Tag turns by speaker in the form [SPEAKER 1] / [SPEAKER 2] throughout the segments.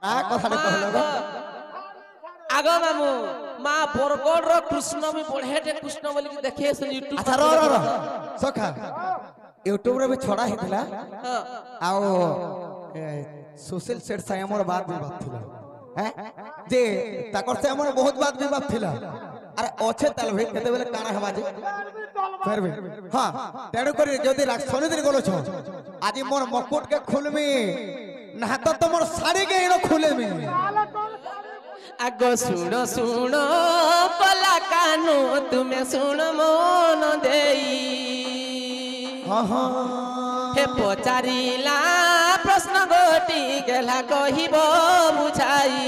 [SPEAKER 1] কথা কহলো
[SPEAKER 2] আগ মামু মা বরগড় র কৃষ্ণ আমি বঢ়েটে কৃষ্ণ বলি দেখি ইউটিউব
[SPEAKER 1] আচ্ছা র সখা यूट्यूब रे भी छोड़ा हेतला आओ सोशल सेट से हमर बात विवाद थिला हैं जे ताकर से हमर बहुत बात विवाद थिला अरे ओछे ताल भाई केते बेले काना हवा जे करबे हां तेडो करी जदी राख सोने दिन गोलो छ आज मोर मकुट के खुलमी ना तो तमर साड़ी के इनो खुलेमी
[SPEAKER 2] आगो सुनो सुनो कला कानो तुमे सुनो मन देई हे पचारिला प्रश्न गोटी गेला कहिब बुझाई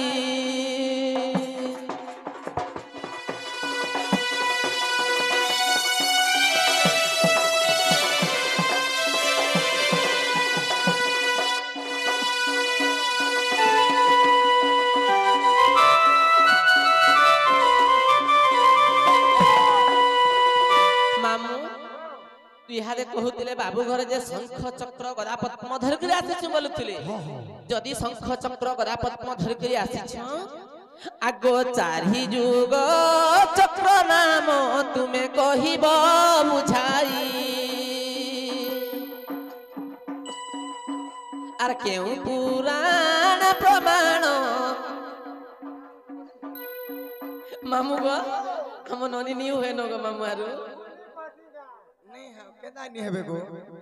[SPEAKER 2] इहादे कहूतिले बाबू घर जे शंख चक्र गदा पद्म धरकरी आसीछ बोलुतिले जदी शंख चक्र गदा पद्म धरकरी आसीछ आगो चारि जुग चक्र नाम तुमे कहिब बुझाई आर केउ पुराण प्रमाण मामू गो हम ननी नी होय न गो मामू आरु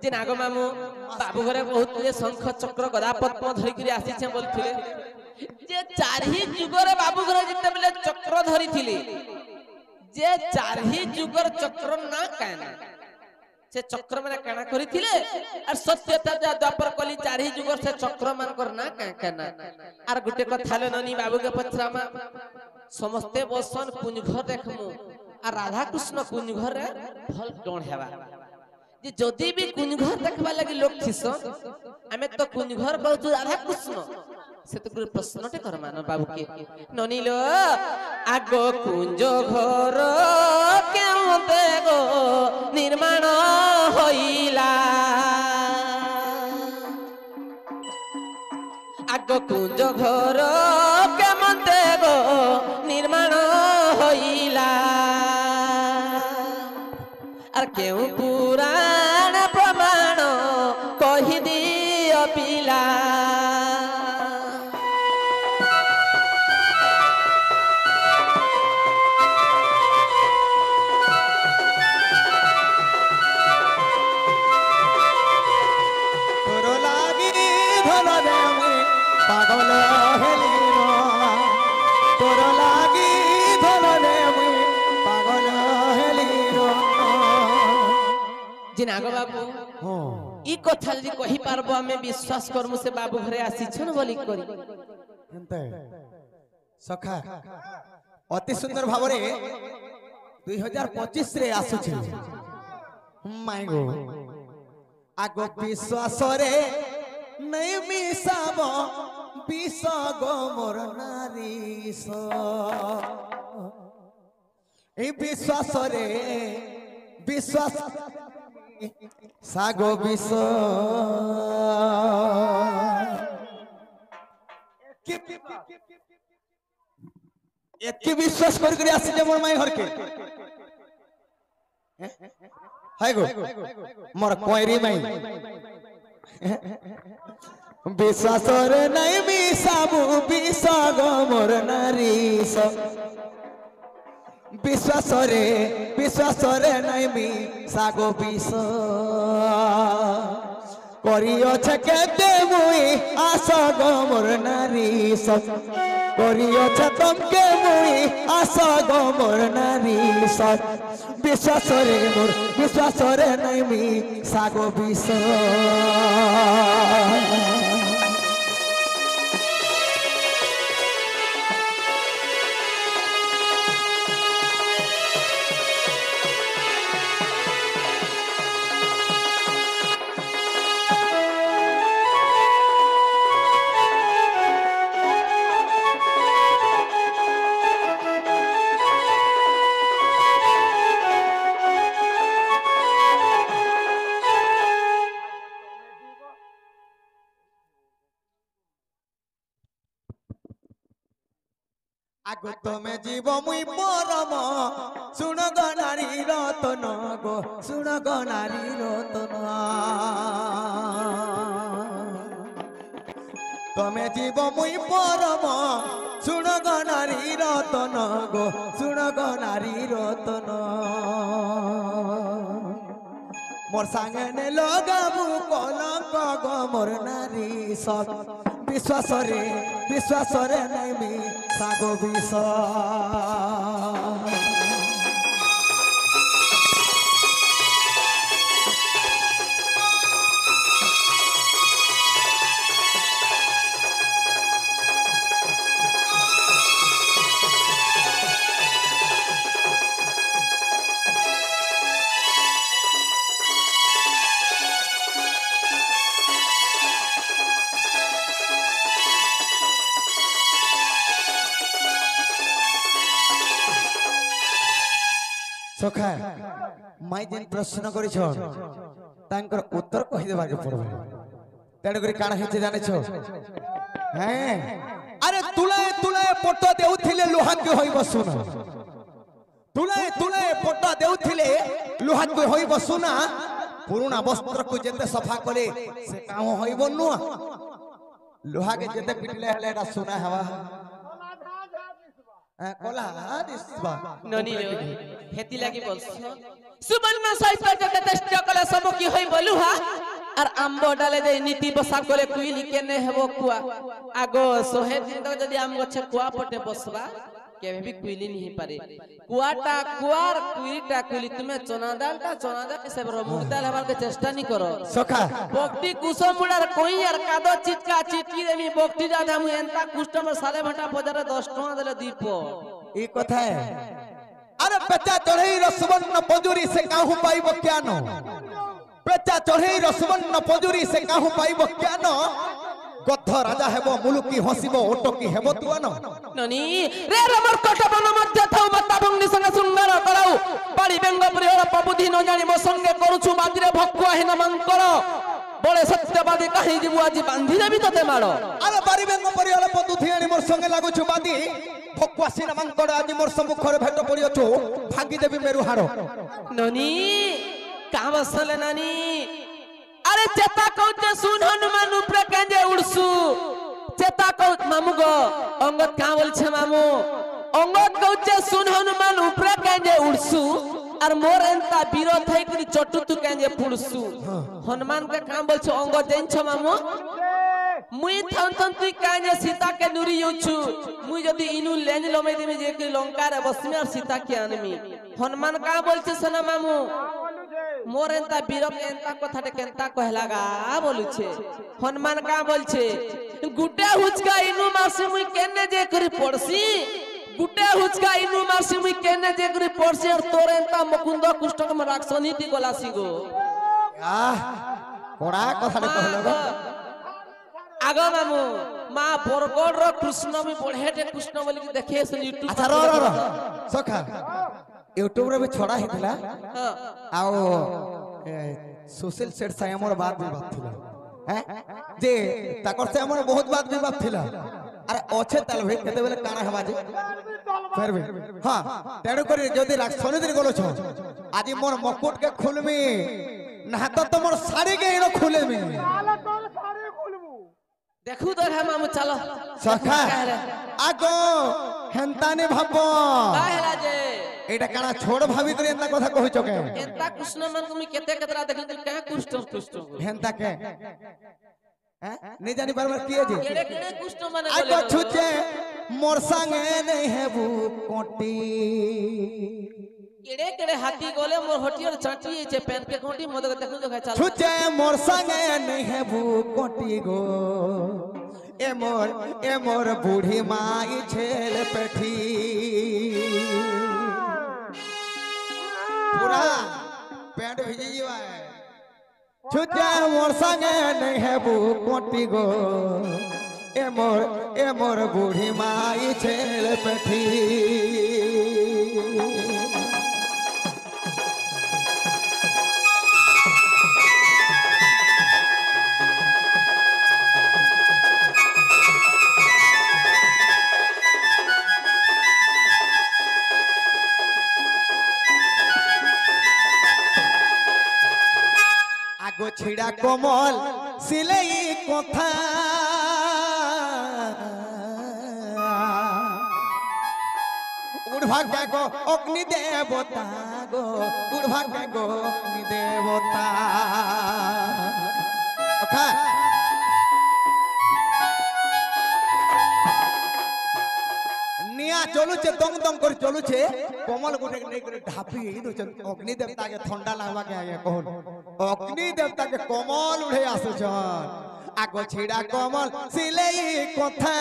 [SPEAKER 2] जे नाग मामू बाबू घरे कहूतिले शंख चक्र गदा पद्म धरिकरी आसीछे बोलथिले जे चारि जुगर बाबू घरे जते बेले चक्र धरिथिले जे चारि जुगर चक्र ना काना से चक्र माने काना करिथिले और सत्यता द्वापर कली चारि जुगर से चक्र मान कर ना काना आर गुटे कथाले ननी बाबू के पछरामा समस्ते बसन कुंज घर देखमु आ राधा कृष्ण कुंज घर रे फल डोण हेबा जे जदी भी कुंज घर देखबा लागि लोक थिसन हमें तो कुंज घर कहू राधा कृष्ण से तो प्रश्नटे कर मान बाबू के ननीलो आगो कुंज घर केउ देगो निर्माण होइला आगो कुंज घर केमन देगो निर्माण होइला आर केउ पुराण प्रमाण कहि दियो पिला
[SPEAKER 1] तोरो लागी धन रे मैं पागल हेलिनो तोरो लागी धन रे मैं पागल हेलिनो
[SPEAKER 2] जे नाग बाबू ई कथा जदी कहि पारबो हमें विश्वास करमु से बाबू घरे आसी छन बोली करी
[SPEAKER 1] एंते सखा अति सुंदर भावरे 2025 रे आसु छै माय गो आगो विश्वास रे नहीं मिसाब विष गो मोर नारी ए विश्वास रे विश्वास सागो विष एतके विश्वास कर कर आसी जे मोर माई घर के हाय गो मोर कोइरी माई विश्वास रे नहीं मिसाबु विष गो मोर नारी विश्वास रे नहीं मिसागो विष करियो छके मुई आस गो मोर नारी करियो छ तमके मुई आस गो मोर नारी विश्वास रे नहीं मिसागो विष আগো তুমি জীব মুই পরম শুণ গো নারী রতন গো শুণ গো নারী রতন তুমি জীব মুই পরম শুণ গো নারী রতন গো শুণ গো নারী রতন মোর সাঙ্গে নে লগাবু কলঙ্ক গো মোর নারী সব বিশ্বাসরে নেমি সাগো বিষ সখা মাই যেন প্রশ্ন করিছ তাঙ্কর উত্তর কহি দেবাকে পড়বে তেণু করে কাণ হইছে জানিছ হ্যাঁ আরে তুলায় তুলায় পট দেউথিলে লুহাকে হইব সুনা তুলায় তুলায় পট দেউথিলে লুহাকে হইব সুনা পুরুনা বস্ত্রକୁ যেতে সফা করে সে কাম হইব নুয়া লুহাকে যেতে পিটলে হলে এটা সুনা হওয়া কলা দিসবা
[SPEAKER 2] ননি হেতি লাগি বলছ সুবর্ণ সহিত যেতে চেষ্টা কলে সমুখী হই বলুহা আর আম্ব ডালে দে নীতি বসা করে কুইলি কেনে হেব কুয়া আগো সোহে দিন তক যদি আম গছে কুয়া পটে বসবা কেবে भी কুইলি नहीं পারে কুয়াটা কুয়ার কুইটা কুইলি তুমি চনাদাল সে মুগদাল হবার কে চেষ্টা নি করো
[SPEAKER 1] সখা
[SPEAKER 2] বক্তি কুসমুড়ার কই আর কাদো চিটকা চিটকি দেমি বক্তি দাদা মু এন্তা কাস্টমার সালে ঘন্টা বাজারে 10 টাকা দিলে দীপ
[SPEAKER 1] এই কথায় আরে পেচা চড়েই রসবন্ন পজুরি সে কাহু পাইব কেন পেচা চড়েই রসবন্ন পজুরি সে কাহু পাইব কেন গদ্ধ রাজা হেব মুলুকি হসিব ওটকি হেব তুয়ান
[SPEAKER 2] ননি রে রমর কটবন মধ্যে থাও মাতা ভঙ্গি সঙ্গে সুন্দর করাও বাড়ি বেঙ্গ প্রিয়র প্রবুদ্ধি ন জানি মো সঙ্গে করুছু বাদিরে ভকুয়া হিনা মঙ্কর বলে সত্যবাদী কাহি জীবু আজি বান্ধি দেবি তোতে মারো
[SPEAKER 1] আরে বাড়ি বেঙ্গ প্রিয়র প্রবুদ্ধি আনি মোর সঙ্গে লাগুছু বাদি ভকুয়া সিনা মঙ্কর আজি মোর সম্মুখরে ভেট পড়িଅছু ভাগি দেবি মেরু হাড়
[SPEAKER 2] ননি কাবসলে নানি अरे चेता कहते सुन हनुमान ऊपर केंजे उड़सु चेता कहत मामू गो अंगद का बोलछे मामू अंगद कहते सुन हनुमान ऊपर केंजे उड़सु और मोर एंता विरोध है कि चटु तू केंजे पुड़सु हनुमान के काम बोलछे अंगद देन छ मामू मुई थन थन तू केंजे सीता के नुरी युछु मुई जदी इनु लेन लमे दिमे जे कि लंका रे बसमी और सीता के आनमी हनुमान का बोलछे सना मामू मोर एंता बीरक एंता कथाटे केंता कहलागा बोलुछे हनुमान का बोलछे गुड्डे हुचका इनु मासी मुई केने जे करी पड़सी गुड्डे हुचका इनु मासी मुई केने जे करी पड़सी और तोर एंता मुकुंद कुष्टक म राक्षसनी ती गलासी गो
[SPEAKER 1] कोड़ा कथाटे कहलागा
[SPEAKER 2] आगो मामू मा बरगड़ रो कृष्ण मी बढ़ेटे कृष्ण बोली के देखे से यूट्यूब
[SPEAKER 1] अच्छा रो सखा यूट्यूब रे भी छोड़ा हेतला आओ सोशल सेट से हमर बात विवाद थिला हैं जे ताकर से हमर बहुत बात विवाद थिला अरे ओछे ताल भाई केते बेले काना हवा जे करबे हां तेडो करी जदी राक्षसनी दिन गलो छ आजि मोर मकुट के खुलमी ना तो मोर साड़ी के इनो खुलेमी साला तोर साड़ी खुलबू
[SPEAKER 2] देखू तो है मामू चलो
[SPEAKER 1] सखा आगो हेंताने भाबो
[SPEAKER 2] काहेला जे
[SPEAKER 1] एटा काना छोड़ भाभी करे एंता कथा कहै छके
[SPEAKER 2] एंता कृष्ण मन तुम केते केतरा देखि तू का कृष्ण
[SPEAKER 1] हेंता के हैं नहीं जानी बार किए जे
[SPEAKER 2] केड़े केड़े कृष्ण मन बोले
[SPEAKER 1] आगो छुचे मोर संगे नहीं हेबू कोटी
[SPEAKER 2] केड़े केड़े हाथी गोले मोर हटियर चाटी छे पेन के कोटी मद देखु तो चलो
[SPEAKER 1] छुचे मोर संगे नहीं हेबू कोटी गो ए मोर बूढ़ी माई छेल पेठी पूरा पेट भिजी जीवा है छुचे मोर संगे नहीं हेबू कोटी गो ए मोर बूढ़ी माई छेल पेठी ছিড়া কমল সিলেই কথা উড়ভাগ্য গো অগ্নি দেবতা গো উড়ভাগ্য গো অগ্নি দেবতা ওখা নিয়া চলুছে দং দং করে চলুছে কমল গুটে নেই করে ঢাপি দউছে অগ্নি দেবতা কে ঠান্ডা লাগবা কে আগে কোন অগ্নি দেবতা কে কমল উড়ে আসুছন আগো ছিড়া কমল সিলেই কথা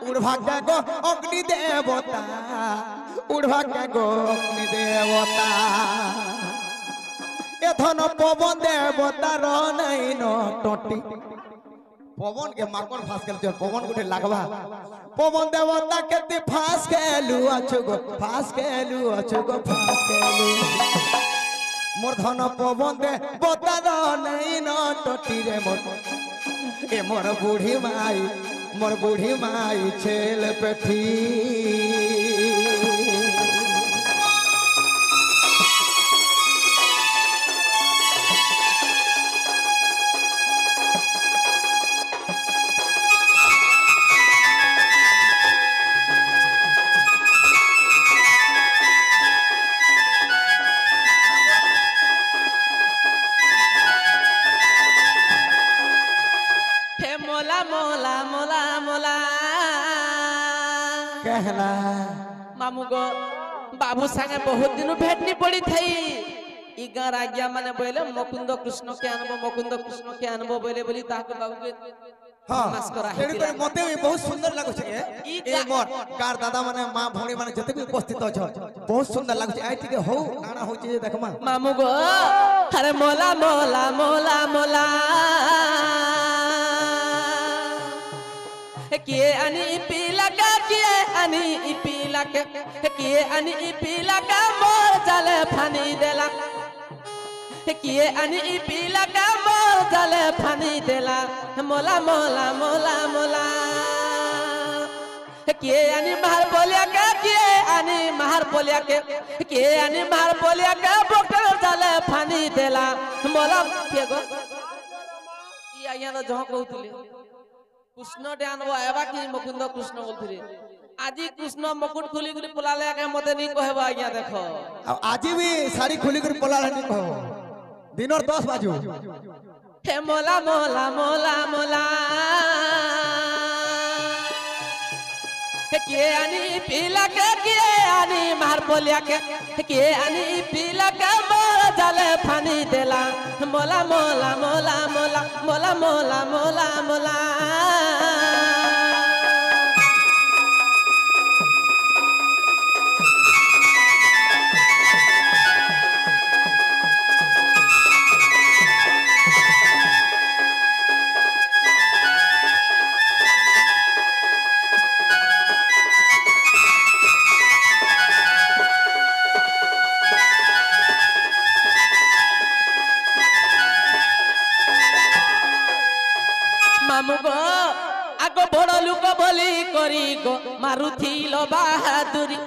[SPEAKER 1] উড়ভাগ্য গো অগ্নি দেবতা উড়ভাগ্য গো অগ্নি দেবতা এথন পবন দেবতার নাই নটটি পবন के माकड़ फास गेल छ पवन गुटे लागबा पवन देवता केते फास गेलु अछु गो फास गेलु अछु गो फास गेलु मोर धन पवन देवता नै न टटी रे मोर ए मोर बूढ़ी माई छेल पेठी कहला
[SPEAKER 2] मामू गो बाबू संगे बहुत दिन भेटनी पड़ी थई ई गार आज्ञा माने बोले मुकुंद कृष्ण के अनबो बोले बोली ताको बाबू के
[SPEAKER 1] हां
[SPEAKER 2] मास करा
[SPEAKER 1] एडी पर मते भी बहुत सुंदर लागो छे ए मोर कार दादा माने मां भौणी माने जते भी उपस्थित छ बहुत सुंदर लागो छे आई टिके हो काना हो छे देखमा
[SPEAKER 2] मामू गो अरे मोला मोला मोला मोला किए अनि पीला का किए अनि पीला के किए अनि पीला का मोर जले फानी देला किए अनि पीला का मोर जले फानी देला मोला मोला मोला मोला किए अनि मार बोलिया के किए अनि मार बोलिया के किए अनि मार बोलिया के बोकर जले फानी देला मोला के गो ई आया न जह कहउतले कृष्ण डे आनबो आबा कि मुकुंद कृष्ण बोलथिले आजी कृष्ण मुकुट खुली गुली पलाले के मते नहीं कहबो आज्ञा देखो
[SPEAKER 1] आजी भी साड़ी खुली कर पलाले नहीं कहबो दिनर 10 बाजू
[SPEAKER 2] हे मोला मोला मोला मोला के आनी पीला के आनी मार बोलिया के आनी पीला के मोर जले फानी देला मोला मोला मोला मोला मोला मोला मोला मोला मामू गो आगो बड़ लुक बोली करी गो मारुथिलो बहादुरी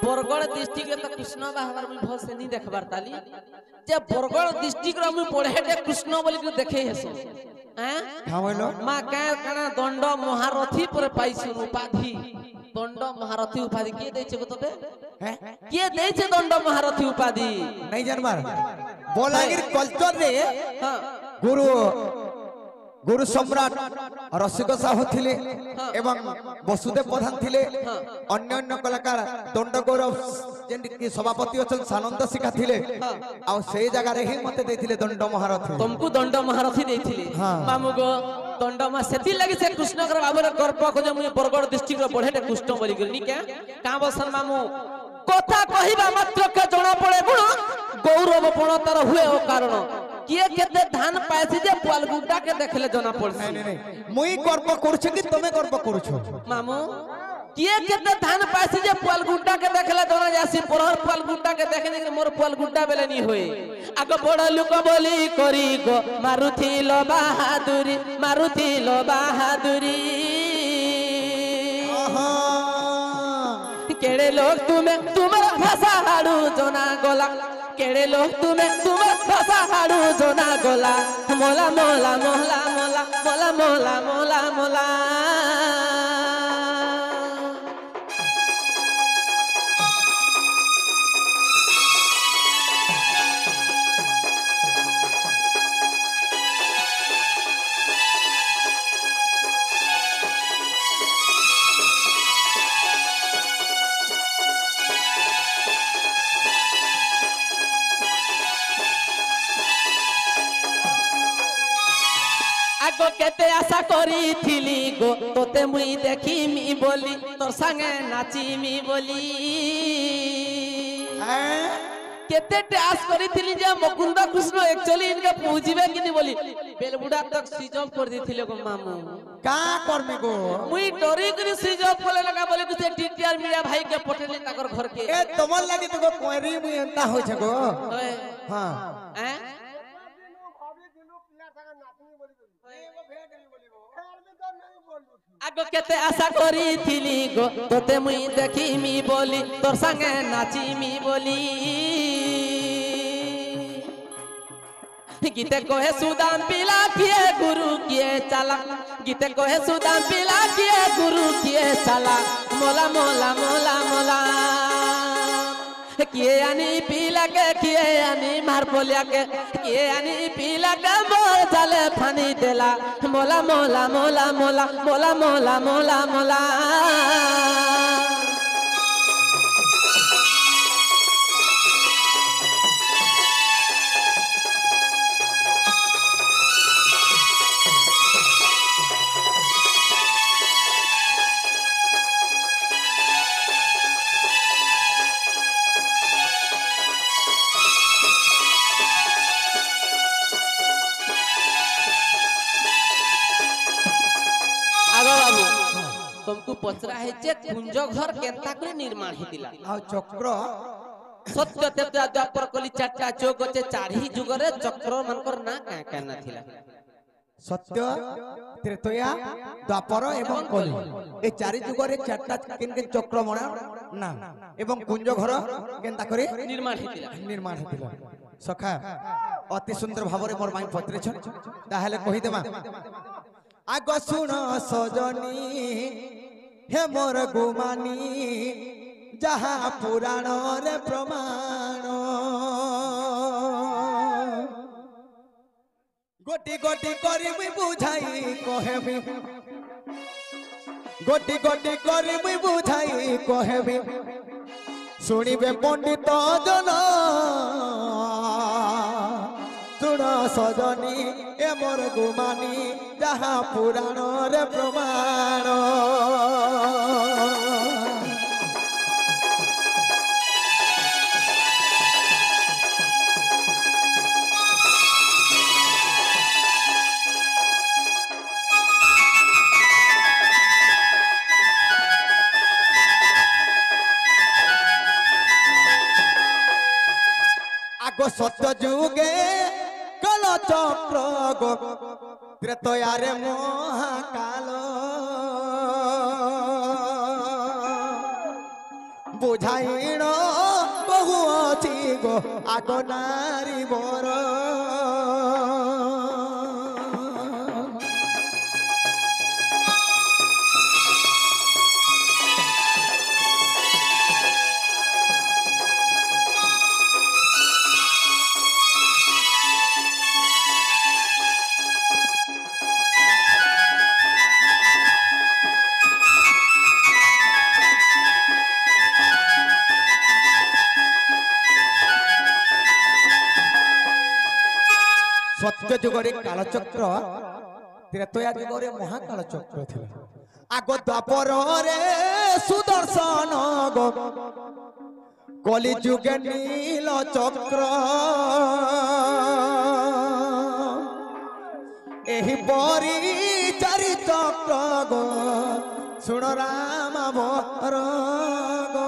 [SPEAKER 2] बरगड़ डिस्ट्रिक्ट तो कृष्ण बाहर में बहुत से नहीं देखबार ताली जे बरगड़ डिस्ट्रिक्ट रो में पढ़े जे कृष्ण बोली के देखे हेसो हैं
[SPEAKER 1] खावलो
[SPEAKER 2] मां का कना दंड महारथी पर पाइछु उपाधि दंड महारथी उपाधि के दै छै तबे
[SPEAKER 1] हैं
[SPEAKER 2] के दै छै दंड महारथी उपाधि
[SPEAKER 1] नहीं जानबार बोलागिर कल्चर रे
[SPEAKER 2] हां
[SPEAKER 1] गुरु सम्राट रसिक साहू थिले एवं वसुदेव प्रधान थिले अन्य अन्य कलाकार दंड गौरव जेंति की सभापति अचल सानंद शिखा थिले आ से जगह रे ही मते देथिले दंड महारथी
[SPEAKER 2] तुमको दंड महारथी देथिले मामू गो दंड मा सेति लागि से कृष्ण कर बाबू रे गर्व को जे मुई बरगड़ डिस्ट्रिक्ट रो पढ़ेटे कृष्ण बोली करनी क्या का बसन मामू कथा कहिबा मात्र के जणा पड़े गुण गौरव पण तार हुए ओ कारण किए केते धान पाइछि जे पालगुड्डा के देखले जना पड़छि
[SPEAKER 1] नहीं मुई गर्व करछु कि तमे गर्व करछु
[SPEAKER 2] मामू किए केते धान पाइछि जे पालगुड्डा के देखले जना जासी परहर पालगुड्डा के देखने के मोर पालगुड्डा बेले नहीं होए आगो बड़ लुक बोली करी गो मारुथिलो बहादुरी केड़े लोग तू तुमे तुमर भाषा हाडू जना गला केड़े लोग तुमर भाषा हाडू जना गला मोला मोला मोला मोला मोला मोला मोला मोला आगो केते आशा करी थिली गो तोते मुई देखिमी बोली तोर संगे नाचिमी बोली केते टास करी थिली जे मुकुंद कृष्ण एक्चुअली इनके पूजिबे किनी बोली बेलबुडा तक स्विच ऑफ कर दी थिले गो मामू
[SPEAKER 1] का करमे गो
[SPEAKER 2] मुई डरी करी स्विच ऑफ कोले लगा बोले कुछ टीटीआर मीडिया भाई के पटेले ताकर घर के
[SPEAKER 1] ए तमन लागी तो गो कोरी मुई एंता होय छ गो हां
[SPEAKER 2] हैं आगो केते आशा करी थिली गो तोते मुई देखिमी बोली तोर संगे नाचिमी बोली गीते कोहे सुदाम पिला किए गुरु किए चला गीते कोहे सुदाम पिला किए गुरु किए चला मोला मोला मोला मोला किए आनी पीला के किए आनी मार पोलिया के किए आनी पीला के मोर चले फानी देला मोला मोला मोला मोला मोला मोला मोला मोला तुमको पचरा है जे कुंज घर केंता करे निर्माण हेतिला
[SPEAKER 1] आ चक्र
[SPEAKER 2] सत्य तेत्रा द्वापर कली चारटा चौक अच्छे चारही जुगरे चक्र मनकर ना क्या कहना थिला
[SPEAKER 1] सत्य त्रेतया द्वापर एवं कली ए चारि जुगरे चारटा किनके चक्र मणा ना एवं कुंज घर केंता करे
[SPEAKER 2] निर्माण हेतिला
[SPEAKER 1] सखा अति सुंदर भावरे मोर माई पत्रे छ ताहाले कहि देमा आगो सुन सजनी हे मोर गुमानी जहाँ पुराण रे प्रमाण गोटी गोटी करी मुई बुझाई कहेबी गोटी गोटी करी मुई बुझाई कहेबी सुनिबे पंडित जन सुन सजनी ए मोर गुमानी जहाँ पुराण रे प्रमाण आगो सत्य जुगे कल चक्र गो त्रेतया रे महाकाल बुझाइण बहु अछि गो आगो नारी बर सत्य जुगरे कालचक्र त्रेतया जुगरे महाकाल चक्र थिला आगो द्वापर रे सुदर्शन गो कली जुगे नील चक्र एही परी चारि चक्र गो सुन राम बर गो